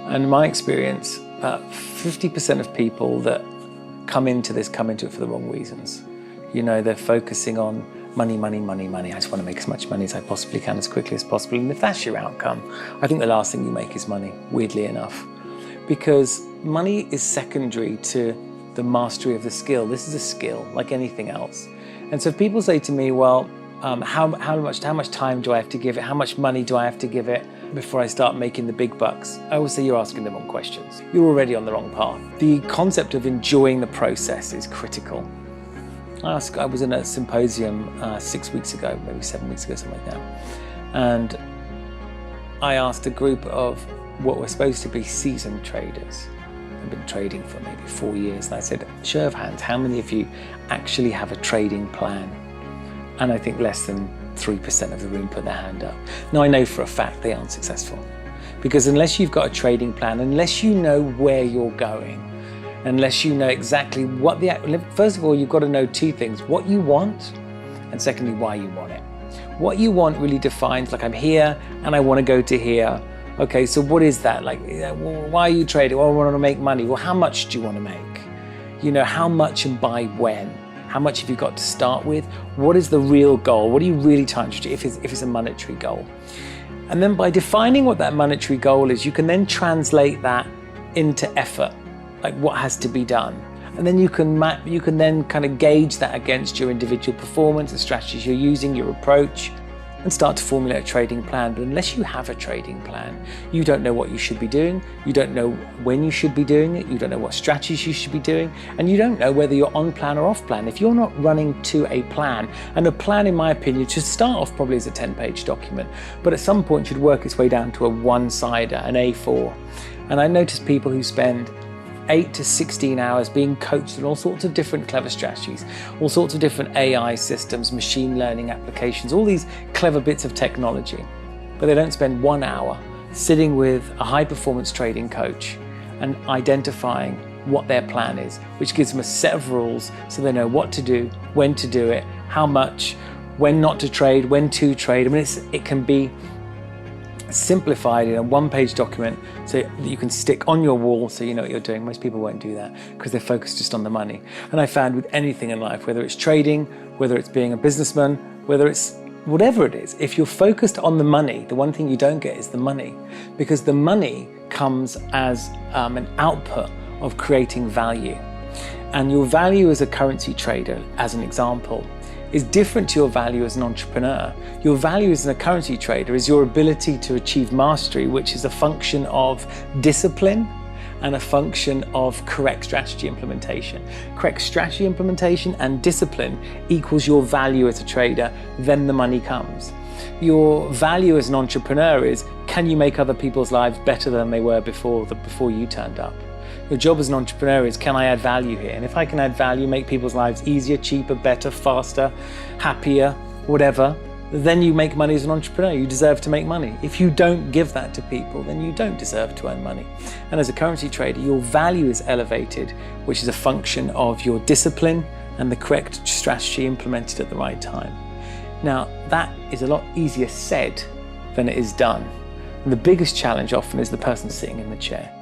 And in my experience, 50% of people that come into it for the wrong reasons. You know, they're focusing on money, money, money, money. I just want to make as much money as I possibly can as quickly as possible. And if that's your outcome, I think the last thing you make is money, weirdly enough. Because money is secondary to the mastery of the skill. This is a skill like anything else. And so if people say to me, well, how much time do I have to give it? How much money do I have to give it before I start making the big bucks? I always say you're asking the wrong questions. You're already on the wrong path. The concept of enjoying the process is critical. I was in a symposium 6 weeks ago, maybe 7 weeks ago, something like that. And I asked a group of what were supposed to be seasoned traders. I've been trading for maybe 4 years. And I said, show of hands, how many of you actually have a trading plan? And I think less than 3% of the room put their hand up. Now I know for a fact they aren't successful. Because unless you've got a trading plan, unless you know where you're going, unless you know exactly what first of all, you've got to know two things: what you want, and secondly, why you want it. What you want really defines, like, I'm here and I want to go to here. Okay, so what is that? Like, why are you trading? Well, I want to make money. Well, how much do you want to make? You know, how much and by when? How much have you got to start with? What is the real goal? What are you really trying to achieve if it's a monetary goal? And then by defining what that monetary goal is, you can then translate that into effort, like what has to be done. And then you can then kind of gauge that against your individual performance, the strategies you're using, your approach, and start to formulate a trading plan. But unless you have a trading plan, you don't know what you should be doing, you don't know when you should be doing it, you don't know what strategies you should be doing, and you don't know whether you're on plan or off plan. If you're not running to a plan, and a plan, in my opinion, should start off probably as a 10-page document, but at some point should work its way down to a one-sider, an A4. And I notice people who spend 8 to 16 hours being coached in all sorts of different clever strategies, all sorts of different AI systems, machine learning applications, all these clever bits of technology. But they don't spend 1 hour sitting with a high-performance trading coach and identifying what their plan is, which gives them a set of rules so they know what to do, when to do it, how much, when not to trade, when to trade. I mean, it can be simplified in a one-page document so that you can stick on your wall so you know what you're doing. Most people won't do that because they're focused just on the money. And I found with anything in life, whether it's trading, whether it's being a businessman, whether it's whatever it is, if you're focused on the money, the one thing you don't get is the money, because the money comes as an output of creating value. And your value as a currency trader, as an example, is different to your value as an entrepreneur. Your value as a currency trader is your ability to achieve mastery, which is a function of discipline and a function of correct strategy implementation. Correct strategy implementation and discipline equals your value as a trader, then the money comes. Your value as an entrepreneur is, can you make other people's lives better than they were before you turned up? Your job as an entrepreneur is, can I add value here? And if I can add value, make people's lives easier, cheaper, better, faster, happier, whatever, then you make money as an entrepreneur. You deserve to make money. If you don't give that to people, then you don't deserve to earn money. And as a currency trader, your value is elevated, which is a function of your discipline and the correct strategy implemented at the right time. Now, that is a lot easier said than it is done. And the biggest challenge often is the person sitting in the chair.